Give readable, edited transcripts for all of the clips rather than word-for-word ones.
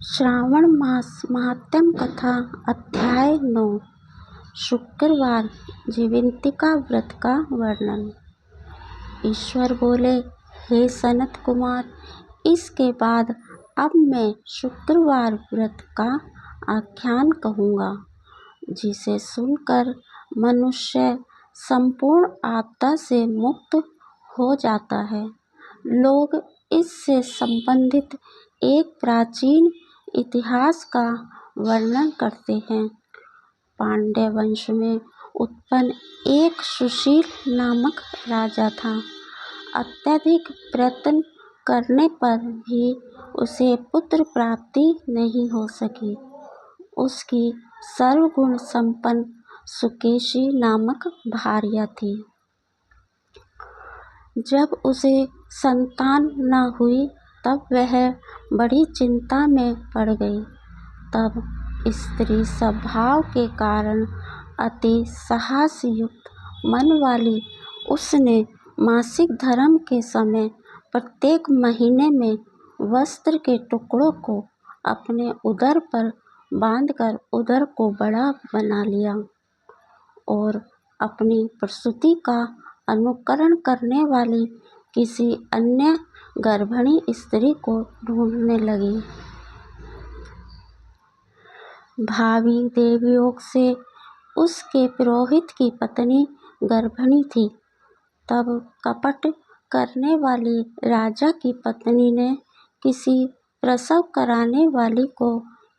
श्रावण मास महात्म्य कथा अध्याय 9 शुक्रवार जीवंतिका व्रत का वर्णन। ईश्वर बोले, हे सनत कुमार, इसके बाद अब मैं शुक्रवार व्रत का आख्यान कहूँगा, जिसे सुनकर मनुष्य संपूर्ण आपदा से मुक्त हो जाता है। लोग इससे संबंधित एक प्राचीन इतिहास का वर्णन करते हैं। पांड्य वंश में उत्पन्न एक सुशील नामक राजा था। अत्यधिक प्रयत्न करने पर भी उसे पुत्र प्राप्ति नहीं हो सकी। उसकी सर्वगुण संपन्न सुकेशी नामक भार्या थी। जब उसे संतान न हुई तब वह बड़ी चिंता में पड़ गई। तब स्त्री स्वभाव के कारण अति साहसयुक्त मन वाली उसने मासिक धर्म के समय प्रत्येक महीने में वस्त्र के टुकड़ों को अपने उदर पर बांधकर उदर को बड़ा बना लिया और अपनी प्रसूति का अनुकरण करने वाली किसी अन्य गर्भिणी स्त्री को ढूंढने लगी। भावी देवयोग से उसके पुरोहित की पत्नी गर्भिणी थी। तब कपट करने वाली राजा की पत्नी ने किसी प्रसव कराने वाली को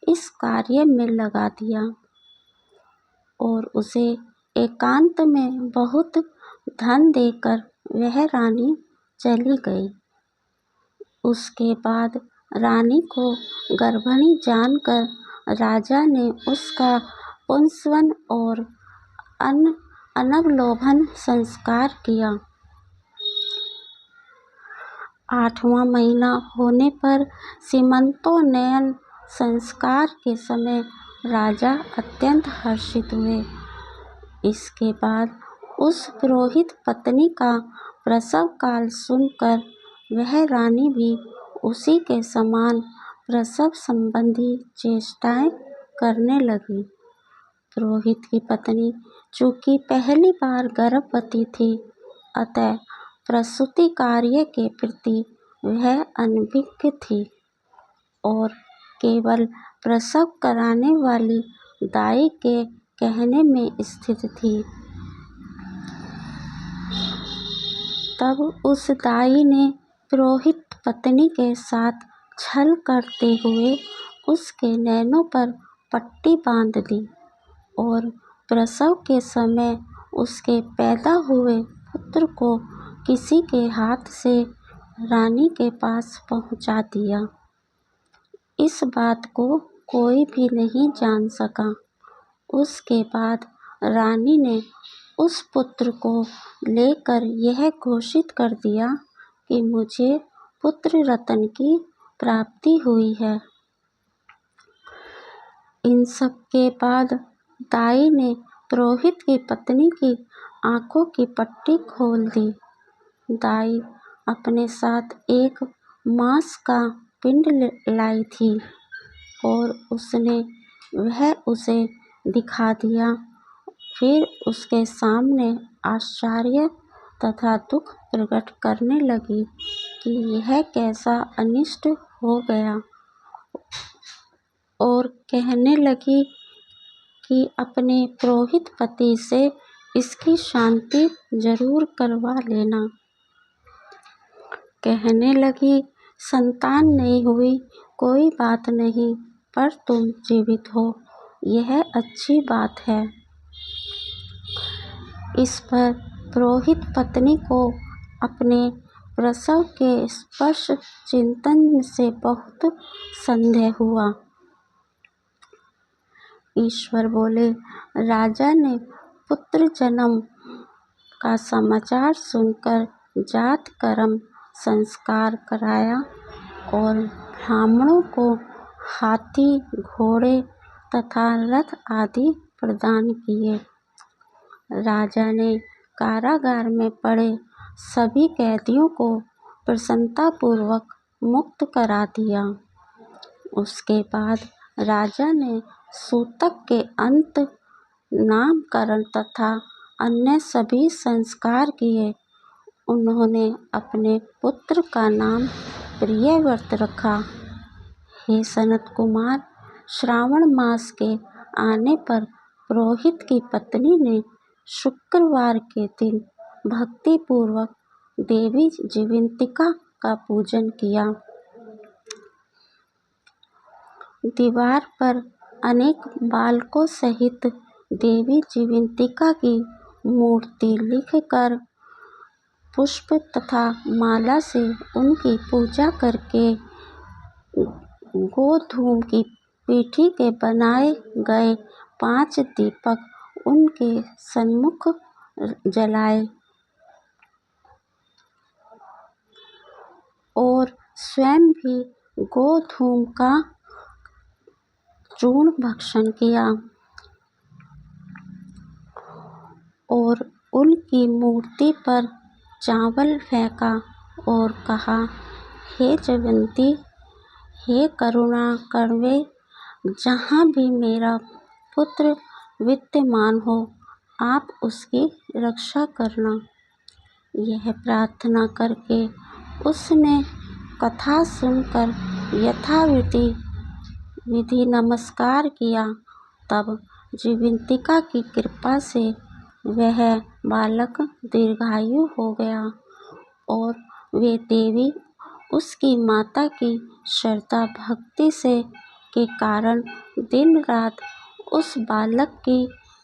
इस कार्य में लगा दिया और उसे एकांत में बहुत धन देकर वह रानी चली गई। उसके बाद रानी को गर्भिणी जानकर राजा ने उसका पुंसवन और अनवलोभन संस्कार किया। 8वां महीना होने पर सीमंतोन्नयन संस्कार के समय राजा अत्यंत हर्षित हुए। इसके बाद उस पुरोहित पत्नी का प्रसव काल सुनकर वह रानी भी उसी के समान प्रसव संबंधी चेष्टाएं करने लगी। पुरोहित की पत्नी चूंकि पहली बार गर्भवती थी, अतः प्रसूति कार्य के प्रति वह अनभिज्ञ थी और केवल प्रसव कराने वाली दाई के कहने में स्थित थी। तब उस दाई ने पुरोहित पत्नी के साथ छल करते हुए उसके नैनों पर पट्टी बांध दी और प्रसव के समय उसके पैदा हुए पुत्र को किसी के हाथ से रानी के पास पहुंचा दिया। इस बात को कोई भी नहीं जान सका। उसके बाद रानी ने उस पुत्र को लेकर यह घोषित कर दिया कि मुझे पुत्र रत्न की प्राप्ति हुई है। इन सब के बाद दाई ने पुरोहित की पत्नी की आंखों की पट्टी खोल दी। दाई अपने साथ एक मांस का पिंड लाई थी और वह उसे दिखा दिया। फिर उसके सामने आश्चर्य तथा दुख प्रकट करने लगी कि यह कैसा अनिष्ट हो गया और कहने लगी कि अपने पुरोहित पति से इसकी शांति जरूर करवा लेना। कहने लगी, संतान नहीं हुई कोई बात नहीं, पर तुम जीवित हो यह अच्छी बात है। इस पर पुरोहित पत्नी को अपने प्रसव के स्पर्श चिंतन से बहुत संदेह हुआ। ईश्वर बोले, राजा ने पुत्र जन्म का समाचार सुनकर जात कर्म संस्कार कराया और ब्राह्मणों को हाथी, घोड़े तथा रथ आदि प्रदान किए। राजा ने कारागार में पड़े सभी कैदियों को प्रसन्नतापूर्वक मुक्त करा दिया। उसके बाद राजा ने सूतक के अंत नामकरण तथा अन्य सभी संस्कार किए। उन्होंने अपने पुत्र का नाम प्रियव्रत रखा। हे सनत कुमार, श्रावण मास के आने पर पुरोहित की पत्नी ने शुक्रवार के दिन भक्ति पूर्वक देवी जीवंतिका का पूजन किया। दीवार पर अनेक बालकों सहित देवी जीवंतिका की मूर्ति लिखकर पुष्प तथा माला से उनकी पूजा करके गोधूम की पीठी के बनाए गए 5 दीपक उनके सन्मुख जलाए और स्वयं भी गोधूम का चूर्ण भक्षण किया और उनकी मूर्ति पर चावल फेंका और कहा, हे जयवंती, हे करुणा करवे, जहाँ भी मेरा पुत्र विद्यमान हो आप उसकी रक्षा करना। यह प्रार्थना करके उसने कथा सुनकर विधि नमस्कार किया। तब जीवंतिका की कृपा से वह बालक दीर्घायु हो गया और वे देवी उसकी माता की श्रद्धा भक्ति से के कारण दिन रात उस बालक की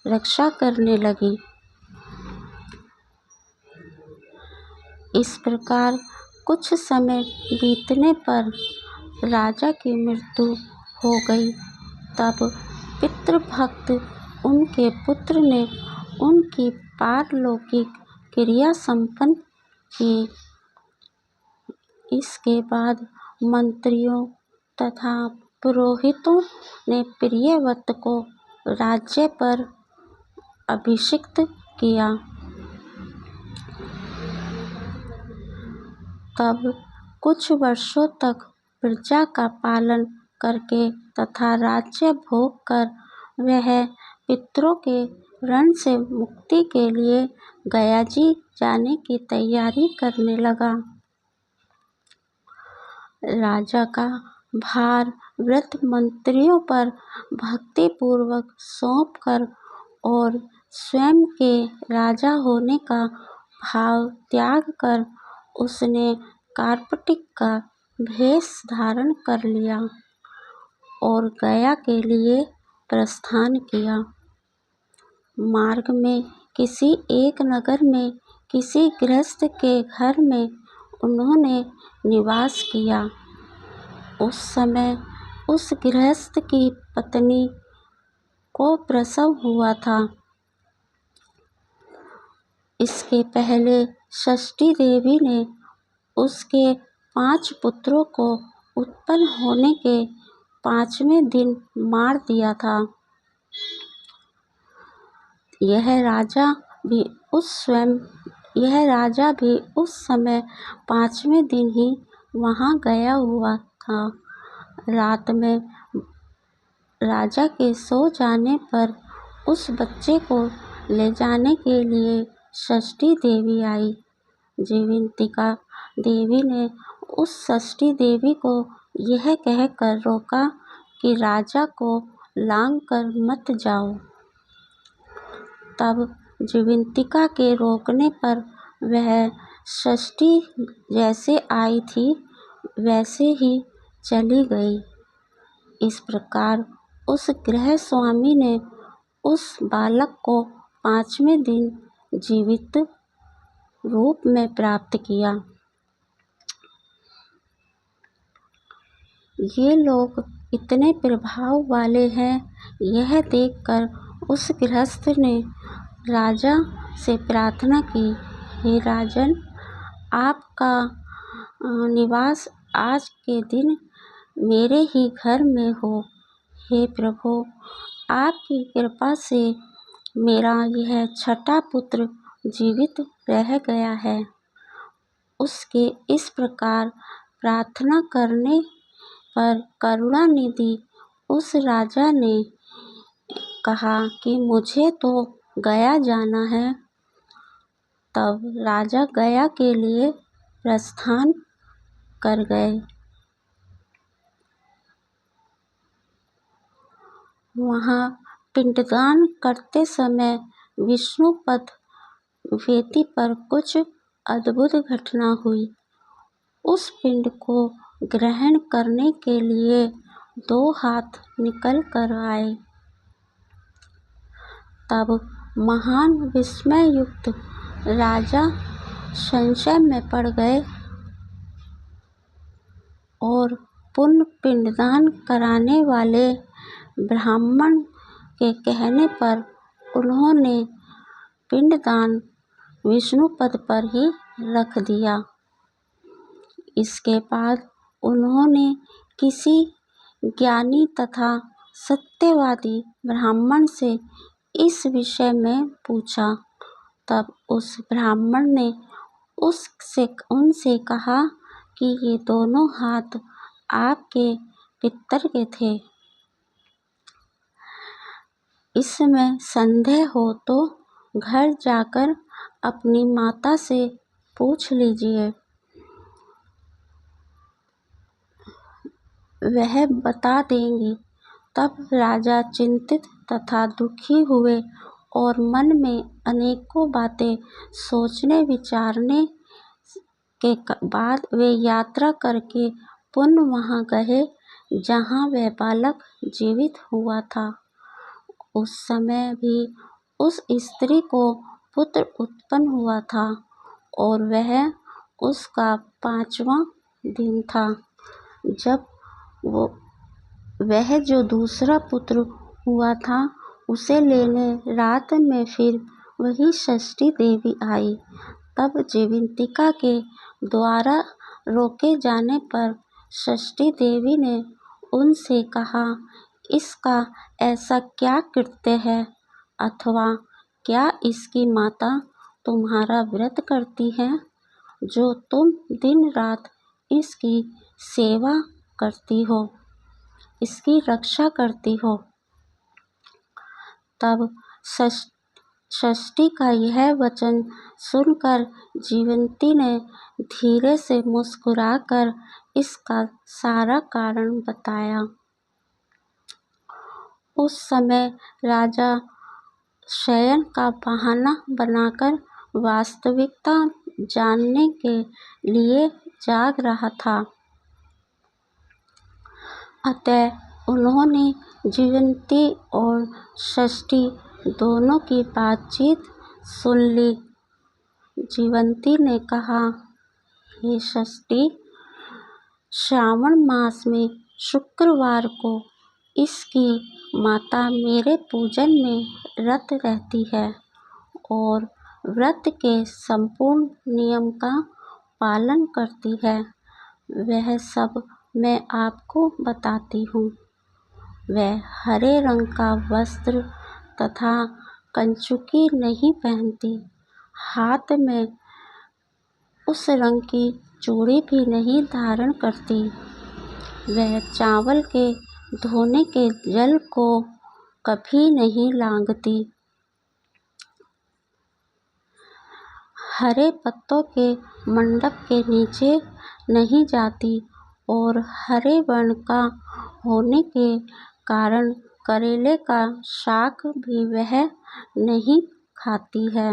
रक्षा करने लगी। इस प्रकार कुछ समय बीतने पर राजा की मृत्यु हो गई। तब पितृभक्त उनके पुत्र ने उनकी पारलौकिक क्रिया संपन्न की। इसके बाद मंत्रियों तथा पुरोहितों ने प्रियव्रत को राज्य पर अभिषिक्त किया। तब कुछ वर्षों तक प्रजा का पालन करके तथा राज्य भोग कर वह पितरों के ऋण से मुक्ति के लिए गयाजी जाने की तैयारी करने लगा। राजा का भार वृद्ध मंत्रियों पर भक्ति पूर्वक सौंप कर और स्वयं के राजा होने का भाव त्याग कर उसने कार्पटिक का भेष धारण कर लिया और गया के लिए प्रस्थान किया। मार्ग में किसी एक नगर में किसी गृहस्थ के घर में उन्होंने निवास किया। उस समय उस गृहस्थ की पत्नी को प्रसव हुआ था। इसके पहले षष्ठी देवी ने उसके 5 पुत्रों को उत्पन्न होने के 5वें दिन मार दिया था। यह राजा भी उस समय 5वें दिन ही वहां गया हुआ था। रात में राजा के सो जाने पर उस बच्चे को ले जाने के लिए षष्ठी देवी आई। जीवंतिका देवी ने उस षष्ठी देवी को यह कहकर रोका कि राजा को लांग कर मत जाओ। तब जीवंतिका के रोकने पर वह षष्ठी जैसे आई थी वैसे ही चली गई। इस प्रकार उस गृह स्वामी ने उस बालक को 5वें दिन जीवित रूप में प्राप्त किया। ये लोग इतने प्रभाव वाले हैं, यह देखकर उस गृहस्थ ने राजा से प्रार्थना की, हे राजन, आपका निवास आज के दिन मेरे ही घर में हो। हे प्रभु, आपकी कृपा से मेरा यह छठा पुत्र जीवित रह गया है। उसके इस प्रकार प्रार्थना करने पर करुणानिधि उस राजा ने कहा कि मुझे तो गया जाना है। तब राजा गया के लिए प्रस्थान कर गए। वहाँ पिंडदान करते समय विष्णुपद वेदी पर कुछ अद्भुत घटना हुई। उस पिंड को ग्रहण करने के लिए 2 हाथ निकल कर आए। तब महान विस्मययुक्त राजा संशय में पड़ गए और पुण्य पिंडदान कराने वाले ब्राह्मण के कहने पर उन्होंने पिंडदान विष्णुपद पर ही रख दिया। इसके बाद उन्होंने किसी ज्ञानी तथा सत्यवादी ब्राह्मण से इस विषय में पूछा। तब उस ब्राह्मण ने उनसे कहा कि ये दोनों हाथ आपके पितर के थे। इसमें संदेह हो तो घर जाकर अपनी माता से पूछ लीजिए, वह बता देंगी। तब राजा चिंतित तथा दुखी हुए और मन में अनेकों बातें सोचने विचारने के बाद वे यात्रा करके पुनः वहाँ गए जहाँ वह बालक जीवित हुआ था। उस समय भी उस स्त्री को पुत्र उत्पन्न हुआ था और वह उसका 5वां दिन था। जब वह जो दूसरा पुत्र हुआ था उसे लेने रात में फिर वही षष्ठी देवी आई। तब जीवंतिका के द्वारा रोके जाने पर षष्ठी देवी ने उनसे कहा, इसका ऐसा क्या कृत्य है अथवा क्या इसकी माता तुम्हारा व्रत करती है जो तुम दिन रात इसकी सेवा करती हो, इसकी रक्षा करती हो। तब षष्ठी का यह वचन सुनकर जीवंती ने धीरे से मुस्कुराकर इसका सारा कारण बताया। उस समय राजा शयन का बहाना बनाकर वास्तविकता जानने के लिए जाग रहा था। अतः उन्होंने जीवंती और षष्ठी दोनों की बातचीत सुन ली। जीवंती ने कहा, हे षष्ठी, श्रावण मास में शुक्रवार को इसकी माता मेरे पूजन में रत रहती है और व्रत के संपूर्ण नियम का पालन करती है। वह सब मैं आपको बताती हूँ। वह हरे रंग का वस्त्र तथा कंचुकी नहीं पहनती, हाथ में उस रंग की चूड़ी भी नहीं धारण करती। वह चावल के धोने के जल को कभी नहीं लांघती। हरे पत्तों के मंडप के नीचे नहीं जाती और हरे वर्ण का होने के कारण करेले का शाक भी वह नहीं खाती है।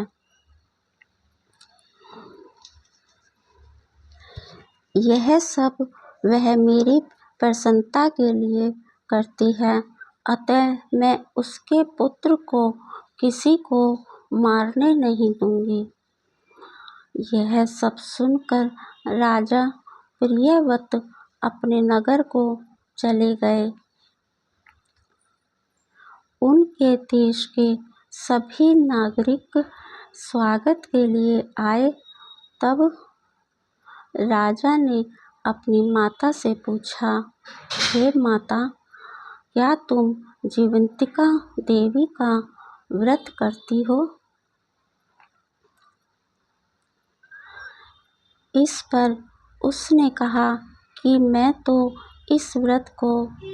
यह सब वह मेरी प्रसन्नता के लिए करती है, अतः मैं उसके पुत्र को किसी को मारने नहीं दूंगी। यह सब सुनकर राजा प्रियव्रत अपने नगर को चले गए। उनके देश के सभी नागरिक स्वागत के लिए आए। तब राजा ने अपनी माता से पूछा, हे माता, क्या तुम जीवंतिका देवी का व्रत करती हो? इस पर उसने कहा कि मैं तो इस व्रत को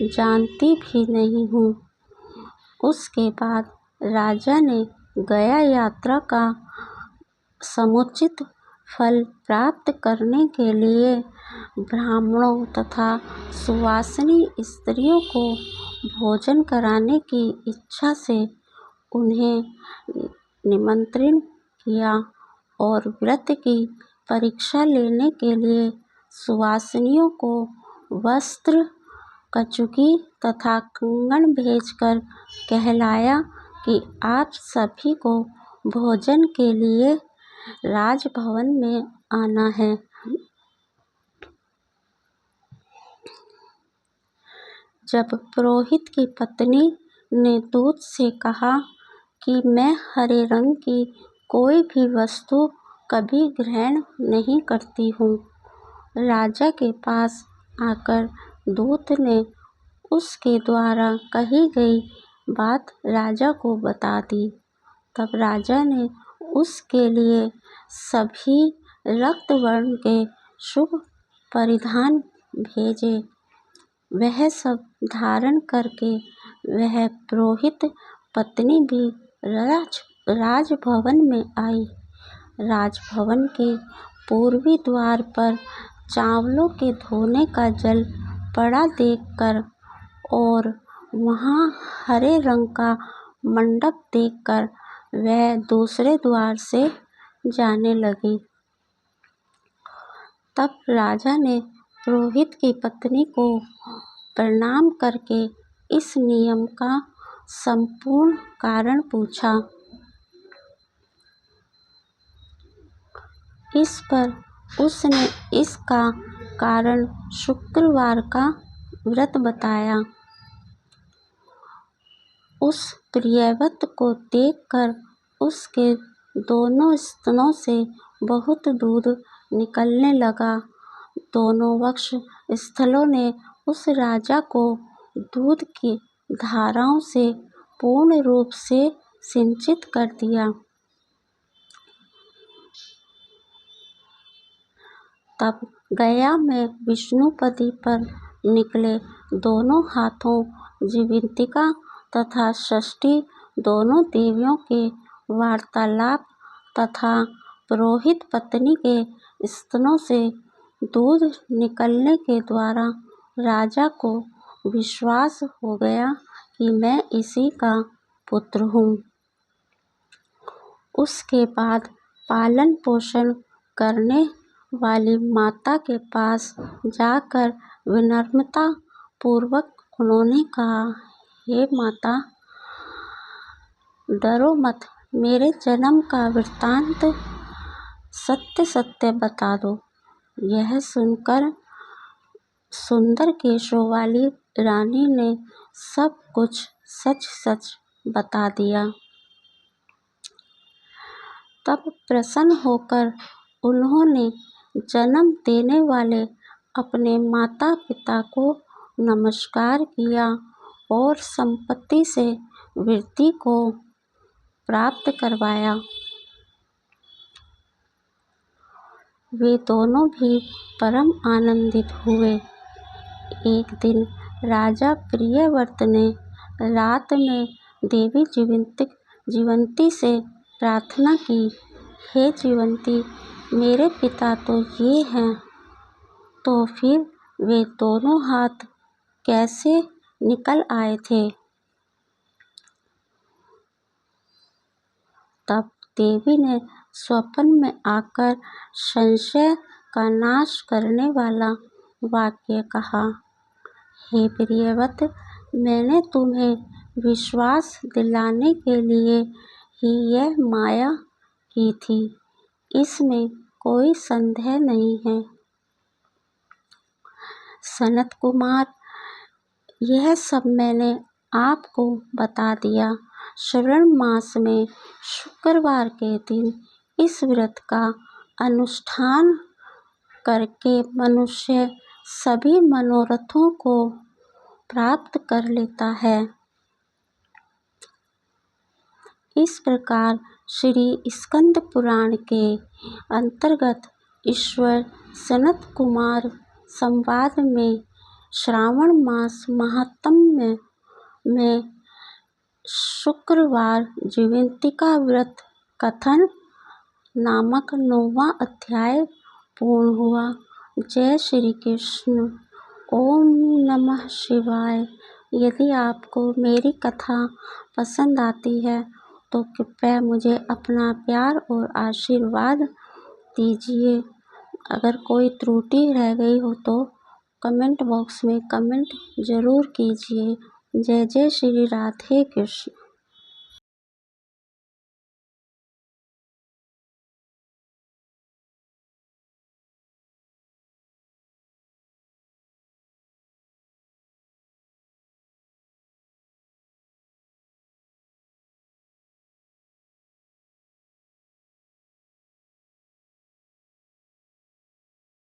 जानती भी नहीं हूँ। उसके बाद राजा ने गया यात्रा का समुचित फल प्राप्त करने के लिए ब्राह्मणों तथा सुवासिनी स्त्रियों को भोजन कराने की इच्छा से उन्हें निमंत्रित किया और व्रत की परीक्षा लेने के लिए सुवासिनियों को वस्त्र, कचुकी तथा कंगन भेजकर कहलाया कि आप सभी को भोजन के लिए राजभवन में आना है। जब पुरोहित की पत्नी ने दूत से कहा कि मैं हरे रंग की कोई भी वस्तु कभी ग्रहण नहीं करती हूँ, राजा के पास आकर दूत ने उसके द्वारा कही गई बात राजा को बता दी। तब राजा ने उसके लिए सभी रक्त वर्ण के शुभ परिधान भेजे। वह सब धारण करके वह पुरोहित पत्नी भी राजभवन में आई। राजभवन के पूर्वी द्वार पर चावलों के धोने का जल पड़ा देखकर और वहाँ हरे रंग का मंडप देखकर वह दूसरे द्वार से जाने लगी। तब राजा ने पुरोहित की पत्नी को प्रणाम करके इस नियम का संपूर्ण कारण पूछा। इस पर उसने इसका कारण शुक्रवार का व्रत बताया। उस प्रियव्रत को देखकर उसके दोनों स्तनों से बहुत दूध निकलने लगा। दोनों वक्ष स्थलों ने उस राजा को दूध की धाराओं से पूर्ण रूप से सिंचित कर दिया। तब गया में विष्णुपदी पर निकले दोनों हाथों जीवंतिका तथा षष्ठी दोनों देवियों के वार्तालाप तथा पुरोहित पत्नी के स्तनों से दूध निकलने के द्वारा राजा को विश्वास हो गया कि मैं इसी का पुत्र हूँ। उसके बाद पालन पोषण करने वाली माता के पास जाकर विनम्रता पूर्वक उन्होंने कहा, हे माता, डरो मत, मेरे जन्म का वृत्तांत सत्य सत्य बता दो। यह सुनकर सुंदर केशों वाली रानी ने सब कुछ सच सच बता दिया। तब प्रसन्न होकर उन्होंने जन्म देने वाले अपने माता पिता को नमस्कार किया और संपत्ति से वृद्धि को प्राप्त करवाया। वे दोनों भी परम आनंदित हुए। एक दिन राजा प्रियव्रत ने रात में देवी जीवंती से प्रार्थना की, हे जीवंती, मेरे पिता तो ये हैं, तो फिर वे दोनों हाथ कैसे निकल आए थे? तब देवी ने स्वप्न में आकर संशय का नाश करने वाला वाक्य कहा, हे प्रियव्रत, मैंने तुम्हें विश्वास दिलाने के लिए ही यह माया की थी, इसमें कोई संदेह नहीं है। सनत कुमार, यह सब मैंने आपको बता दिया। श्रावण मास में शुक्रवार के दिन इस व्रत का अनुष्ठान करके मनुष्य सभी मनोरथों को प्राप्त कर लेता है। इस प्रकार श्री स्कंद पुराण के अंतर्गत ईश्वर सनत कुमार संवाद में श्रावण मास महात्म्य में शुक्रवार जीवंतिका व्रत कथन नामक 9वां अध्याय पूर्ण हुआ। जय श्री कृष्ण। ओम नमः शिवाय। यदि आपको मेरी कथा पसंद आती है तो कृपया मुझे अपना प्यार और आशीर्वाद दीजिए। अगर कोई त्रुटि रह गई हो तो कमेंट बॉक्स में कमेंट जरूर कीजिए। जय जय श्री राधे कृष्ण।